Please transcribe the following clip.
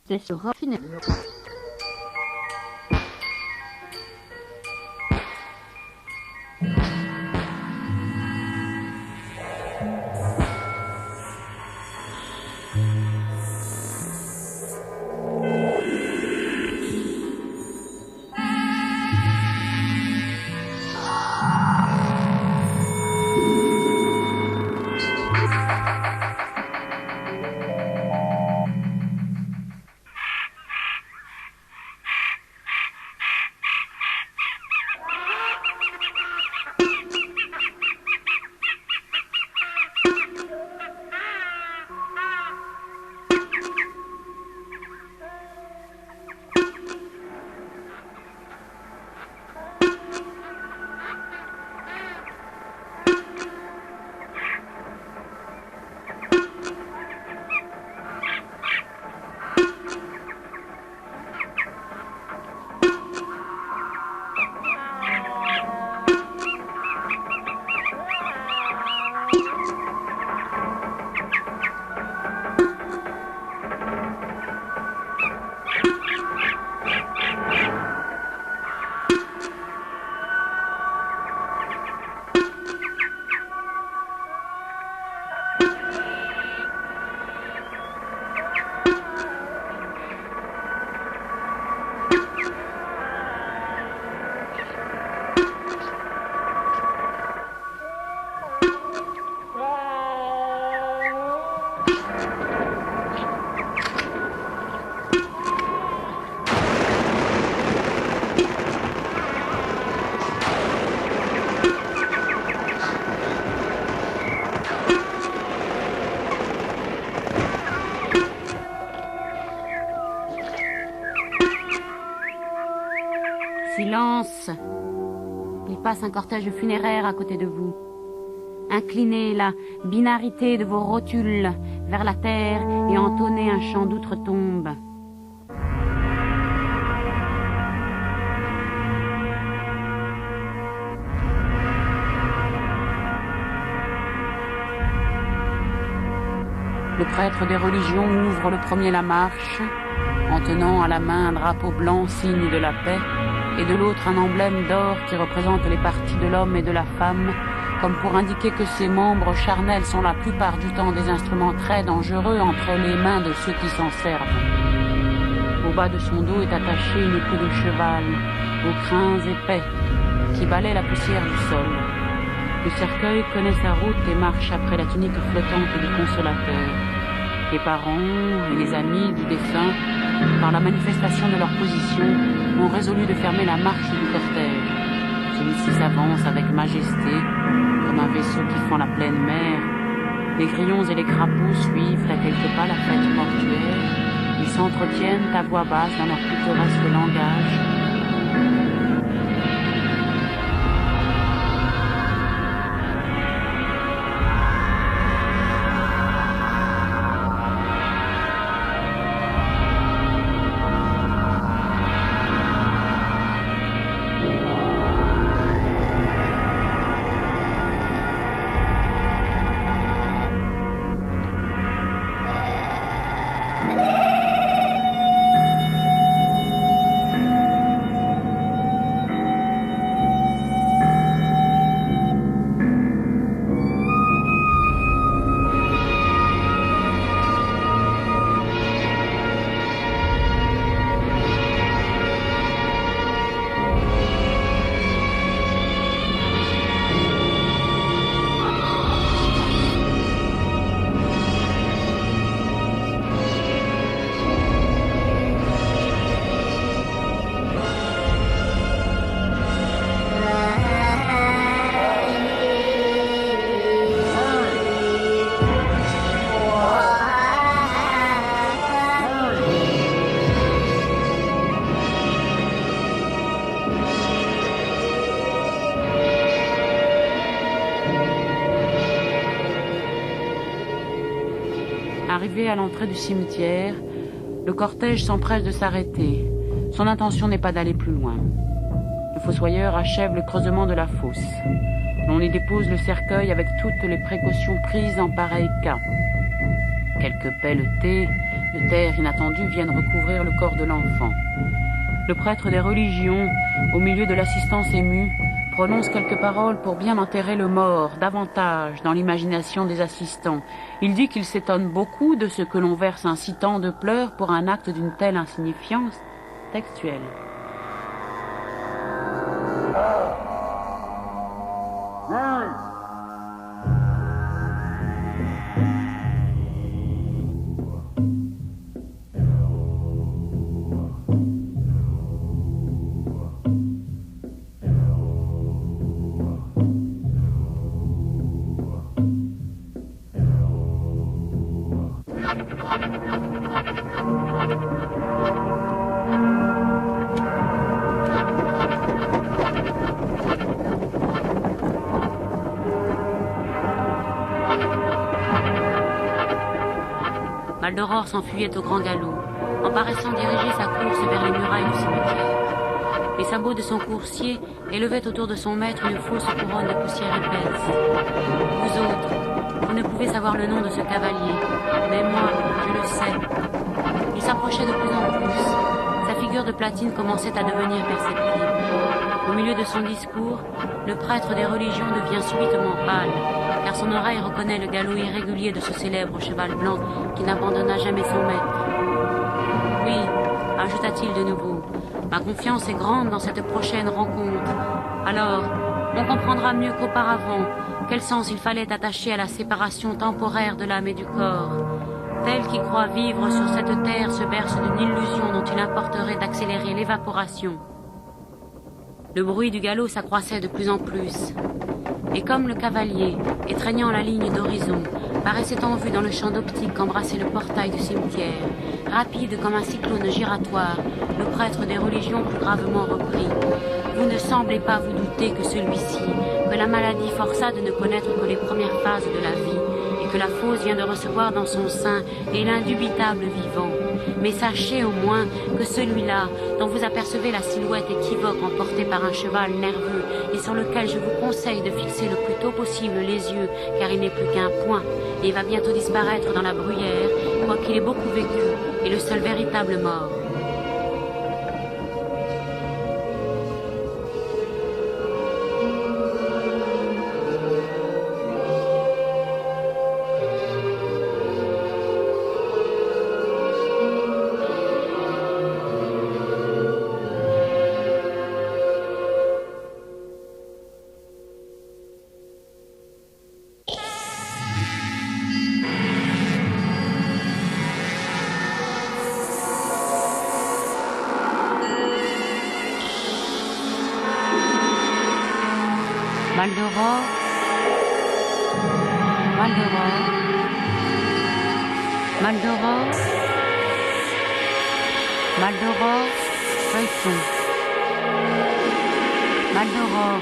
C'est sur Raffiné. Silence. Il passe un cortège funéraire à côté de vous. Inclinez la binarité de vos rotules vers la terre et entonnez un chant d'outre-tombe. Le prêtre des religions ouvre le premier la marche, en tenant à la main un drapeau blanc, signe de la paix, et de l'autre un emblème d'or qui représente les parties de l'homme et de la femme, comme pour indiquer que ces membres charnels sont la plupart du temps des instruments très dangereux entre les mains de ceux qui s'en servent. Au bas de son dos est attachée une queue de cheval, aux crins épais, qui balaie la poussière du sol. Le cercueil connaît sa route et marche après la tunique flottante du consolateur. Les parents et les amis du défunt, par la manifestation de leur position, ont résolu de fermer la marche du cortège. Celui-ci s'avance avec majesté, comme un vaisseau qui fend la pleine mer. Les grillons et les crapauds suivent à quelques pas la fête mortuaire. Ils s'entretiennent à voix basse dans leur pittoresque langage. Arrivé à l'entrée du cimetière, le cortège s'empresse de s'arrêter. Son intention n'est pas d'aller plus loin. Le fossoyeur achève le creusement de la fosse. On y dépose le cercueil avec toutes les précautions prises en pareil cas. Quelques pelletées de terre inattendue viennent recouvrir le corps de l'enfant. Le prêtre des religions, au milieu de l'assistance émue, prononce quelques paroles pour bien enterrer le mort, davantage dans l'imagination des assistants. Il dit qu'il s'étonne beaucoup de ce que l'on verse ainsi tant de pleurs pour un acte d'une telle insignifiance textuelle. Maldoror s'enfuyait au grand galop, en paraissant diriger sa course vers les murailles du cimetière. Les sabots de son coursier élevaient autour de son maître une fausse couronne de poussière épaisse. Vous autres, vous ne pouvez savoir le nom de ce cavalier, mais moi, je le sais. Il s'approchait de plus en plus. Sa figure de platine commençait à devenir perceptible. Au milieu de son discours, le prêtre des religions devient subitement pâle, car son oreille reconnaît le galop irrégulier de ce célèbre cheval blanc qui n'abandonna jamais son maître. Oui, ajouta-t-il de nouveau, ma confiance est grande dans cette prochaine rencontre. Alors, on comprendra mieux qu'auparavant quel sens il fallait attacher à la séparation temporaire de l'âme et du corps. Tel qui croit vivre sur cette terre se berce d'une illusion dont il importerait d'accélérer l'évaporation. Le bruit du galop s'accroissait de plus en plus. Et comme le cavalier, étreignant la ligne d'horizon, paraissait en vue dans le champ d'optique qu'embrassait le portail du cimetière, rapide comme un cyclone giratoire, le prêtre des religions plus gravement reprit. Vous ne semblez pas vous douter que celui-ci, que la maladie força de ne connaître que les premières phases de la vie, et que la fosse vient de recevoir dans son sein, est l'indubitable vivant. Mais sachez au moins que celui-là, dont vous apercevez la silhouette équivoque emportée par un cheval nerveux et sur lequel je vous conseille de fixer le plus tôt possible les yeux, car il n'est plus qu'un point, et va bientôt disparaître dans la bruyère, quoiqu'il ait beaucoup vécu, est le seul véritable mort. Maldoror, Maldoror, Maldoror, Maldoror, feuilleton. Maldoror.